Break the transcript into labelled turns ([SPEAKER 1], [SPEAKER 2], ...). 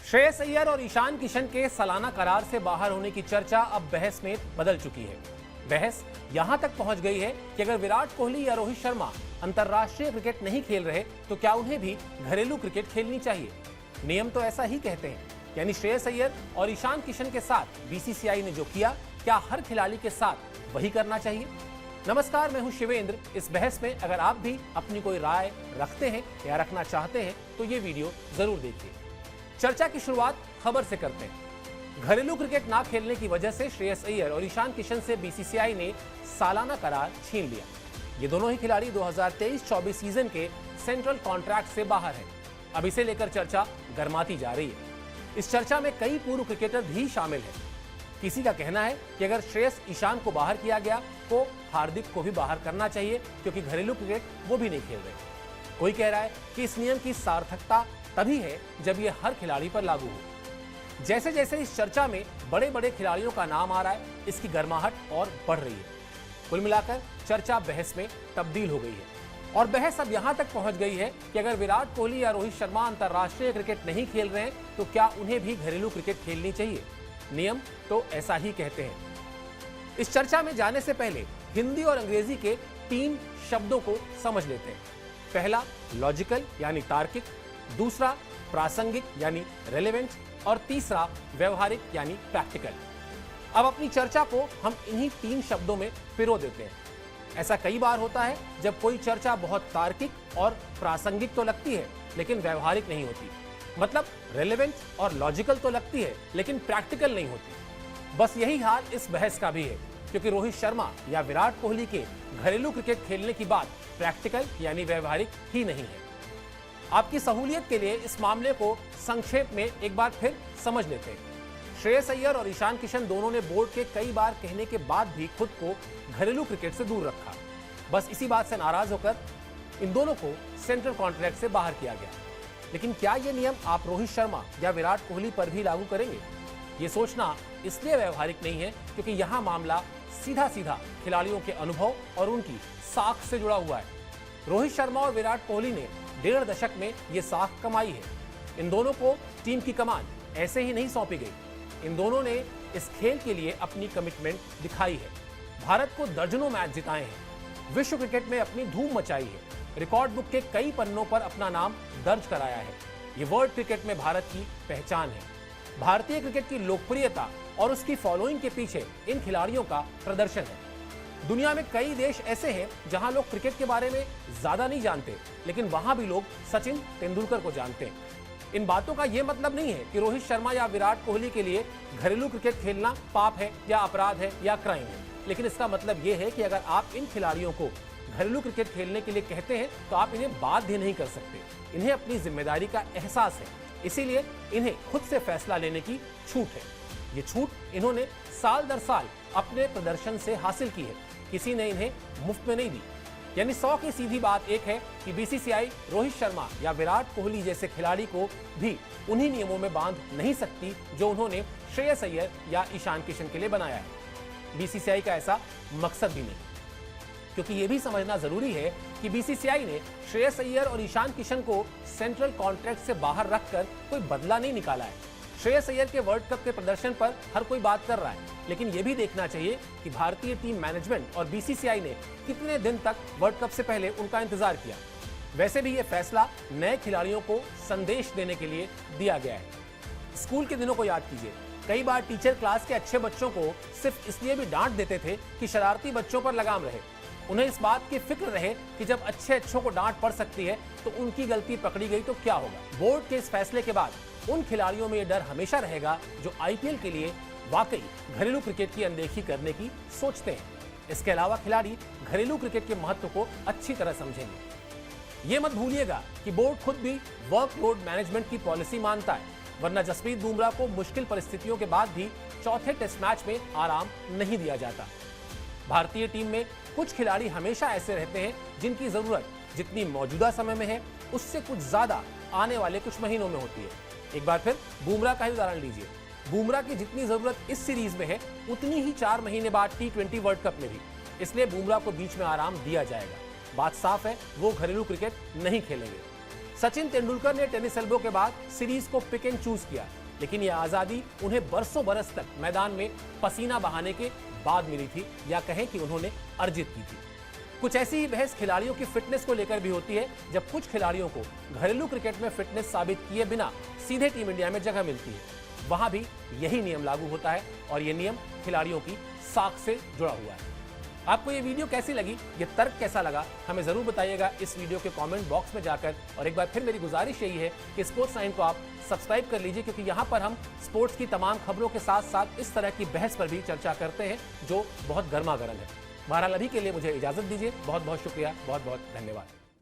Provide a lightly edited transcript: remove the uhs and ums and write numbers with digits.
[SPEAKER 1] श्रेयस अय्यर और ईशान किशन के सालाना करार से बाहर होने की चर्चा अब बहस में बदल चुकी है। बहस यहां तक पहुंच गई है कि अगर विराट कोहली या रोहित शर्मा अंतर्राष्ट्रीय क्रिकेट नहीं खेल रहे तो क्या उन्हें भी घरेलू क्रिकेट खेलनी चाहिए। नियम तो ऐसा ही कहते हैं, यानी श्रेयस अय्यर और ईशान किशन के साथ बीसीसीआई ने जो किया, क्या हर खिलाड़ी के साथ वही करना चाहिए। नमस्कार, मैं हूं शिवेंद्र। इस बहस में अगर आप भी अपनी कोई राय रखते हैं या रखना चाहते हैं तो ये वीडियो जरूर देखिए। चर्चा की शुरुआत खबर से करते हैं। घरेलू क्रिकेट ना खेलने की वजह से श्रेयस अय्यर और ईशान किशन से बीसीसीआई ने सालाना करार छीन लिया। ये दोनों ही खिलाड़ी 2023-24 सीजन के सेंट्रल कॉन्ट्रैक्ट से बाहर हैं। अब इसे लेकर चर्चा गर्माती जा रही है। इस चर्चा में कई पूर्व क्रिकेटर भी शामिल हैं। किसी का कहना है कि अगर श्रेयस ईशान को बाहर किया गया तो हार्दिक को भी बाहर करना चाहिए, क्योंकि घरेलू क्रिकेट वो भी नहीं खेल रहे। कोई कह रहा है कि इस नियम की सार्थकता तभी है जब यह हर खिलाड़ी पर लागू हो। जैसे जैसे इस चर्चा में बड़े बड़े खिलाड़ियों का नाम आ रहा है, इसकी गर्माहट और बढ़ रही है। कुल मिलाकर चर्चा बहस में तब्दील हो गई है और बहस अब यहां तक पहुंच गई है कि अगर विराट कोहली या रोहित शर्मा अंतर्राष्ट्रीय क्रिकेट नहीं खेल रहे हैं तो क्या उन्हें भी घरेलू क्रिकेट खेलनी चाहिए। नियम तो ऐसा ही कहते हैं। इस चर्चा में जाने से पहले हिंदी और अंग्रेजी के 3 शब्दों को समझ लेते हैं। पहला लॉजिकल यानी तार्किक, दूसरा प्रासंगिक यानी रेलेवेंट और तीसरा व्यवहारिक यानी प्रैक्टिकल। अब अपनी चर्चा को हम इन्हीं 3 शब्दों में पिरो देते हैं। ऐसा कई बार होता है जब कोई चर्चा बहुत तार्किक और प्रासंगिक तो लगती है लेकिन व्यवहारिक नहीं होती। मतलब रेलेवेंट और लॉजिकल तो लगती है लेकिन प्रैक्टिकल नहीं होती। बस यही हाल इस बहस का भी है, क्योंकि रोहित शर्मा या विराट कोहली के घरेलू क्रिकेट खेलने की बात प्रैक्टिकल यानी व्यवहारिक ही नहीं है। आपकी सहूलियत के लिए इस मामले को संक्षेप में एक बार फिर समझ लेते हैं। श्रेयस अय्यर और ईशान किशन दोनों ने बोर्ड के कई बार कहने के बाद भी खुद को घरेलू क्रिकेट से दूर रखा। बस इसी बात से नाराज होकर इन दोनों को सेंट्रल कॉन्ट्रैक्ट से बाहर किया गया। लेकिन क्या यह नियम आप रोहित शर्मा या विराट कोहली पर भी लागू करेंगे? ये सोचना इसलिए व्यवहारिक नहीं है क्योंकि यहाँ मामला सीधा सीधा खिलाड़ियों के अनुभव और उनकी साख से जुड़ा हुआ है। रोहित शर्मा और विराट कोहली ने 1.5 दशक में ये साख कमाई है। इन दोनों को टीम की कमान ऐसे ही नहीं सौंपी गई। इन दोनों ने इस खेल के लिए अपनी कमिटमेंट दिखाई है। भारत को दर्जनों मैच जिताए हैं, विश्व क्रिकेट में अपनी धूम मचाई है, रिकॉर्ड बुक के कई पन्नों पर अपना नाम दर्ज कराया है। ये वर्ल्ड क्रिकेट में भारत की पहचान है। भारतीय क्रिकेट की लोकप्रियता और उसकी फॉलोइंग के पीछे इन खिलाड़ियों का प्रदर्शन है। दुनिया में कई देश ऐसे हैं जहां लोग क्रिकेट के बारे में ज्यादा नहीं जानते, लेकिन वहां भी लोग सचिन तेंदुलकर को जानते हैं। इन बातों का यह मतलब नहीं है कि रोहित शर्मा या विराट कोहली के लिए घरेलू क्रिकेट खेलना पाप है या अपराध है या क्राइम है, लेकिन इसका मतलब यह है कि अगर आप इन खिलाड़ियों को घरेलू क्रिकेट खेलने के लिए कहते हैं तो आप इन्हें बाध्य नहीं कर सकते। इन्हें अपनी जिम्मेदारी का एहसास है, इसीलिए इन्हें खुद से फैसला लेने की छूट है। ये छूट इन्होंने साल दर साल अपने प्रदर्शन से हासिल की है, किसी ने इन्हें मुफ्त में नहीं दी। यानी 100 की सीधी बात एक है कि बीसीसीआई रोहित शर्मा या विराट कोहली जैसे खिलाड़ी को भी उन्हीं नियमों में बांध नहीं सकती जो उन्होंने श्रेयस अय्यर या ईशान किशन के लिए बनाया है। बीसीसीआई का ऐसा मकसद भी नहीं, क्योंकि यह भी समझना जरूरी है कि बीसीसीआई ने श्रेयस अय्यर और ईशान किशन को सेंट्रल कॉन्ट्रैक्ट से बाहर रखकर कोई बदला नहीं निकाला है। श्रेयस अय्यर के वर्ल्ड कप के प्रदर्शन पर हर कोई बात कर रहा है, लेकिन यह भी देखना चाहिए कि भारतीय टीम मैनेजमेंट और बीसीसीआई ने कितने दिन तक वर्ल्ड कप से पहले उनका इंतजार किया। वैसे भी यह फैसला नए खिलाड़ियों को संदेश देने के लिए दिया गया है। स्कूल के दिनों को याद कीजिए, कई बार टीचर क्लास के अच्छे बच्चों को सिर्फ इसलिए भी डांट देते थे कि शरारती बच्चों पर लगाम रहे। उन्हें इस बात की फिक्र रहे कि जब अच्छों को डांट पड़ सकती है तो उनकी गलती पकड़ी गई तो क्या होगा। बोर्ड के इस फैसले के बाद उन खिलाड़ियों में यह डर हमेशा रहेगा जो आईपीएल के लिए वाकई घरेलू क्रिकेट की अनदेखी करने की सोचते हैं। इसके अलावा खिलाड़ी घरेलू क्रिकेट के महत्व को अच्छी तरह समझेंगे। ये मत भूलिएगा कि बोर्ड खुद भी वर्कलोड मैनेजमेंट की पॉलिसी मानता है, वरना जसप्रीत बुमराह को मुश्किल परिस्थितियों के बाद भी चौथे टेस्ट मैच में आराम नहीं दिया जाता। भारतीय टीम में कुछ खिलाड़ी हमेशा ऐसे रहते हैं जिनकी जरूरत जितनी मौजूदा समय में है उससे कुछ ज्यादा आने वाले कुछ महीनों में होती है। एक बार फिर बुमराह का ही उदाहरण लीजिए। बुमराह की जितनी जरूरत इस सीरीज में है उतनी ही 4 महीने बाद T20 वर्ल्ड कप में भी, इसलिए बुमराह को बीच में आराम दिया जाएगा। बात साफ है, वो घरेलू क्रिकेट नहीं खेलेंगे। सचिन तेंदुलकर ने टेनिस एल्बो के बाद सीरीज को पिक एंड चूज किया, लेकिन यह आजादी उन्हें बरसों बरस तक मैदान में पसीना बहाने के बाद मिली थी, या कहें कि उन्होंने अर्जित की थी। कुछ ऐसी ही बहस खिलाड़ियों की फिटनेस को लेकर भी होती है, जब कुछ खिलाड़ियों को घरेलू क्रिकेट में फिटनेस साबित किए बिना सीधे टीम इंडिया में जगह मिलती है। वहां भी यही नियम लागू होता है और यह नियम खिलाड़ियों की साख से जुड़ा हुआ है। आपको ये वीडियो कैसी लगी, ये तर्क कैसा लगा, हमें जरूर बताइएगा इस वीडियो के कमेंट बॉक्स में जाकर। और एक बार फिर मेरी गुजारिश यही है कि स्पोर्ट्स 9 को आप सब्सक्राइब कर लीजिए, क्योंकि यहाँ पर हम स्पोर्ट्स की तमाम खबरों के साथ साथ इस तरह की बहस पर भी चर्चा करते हैं जो बहुत गर्मा गर्म है। बहरहाल अभी के लिए मुझे इजाजत दीजिए। बहुत बहुत शुक्रिया, बहुत बहुत धन्यवाद।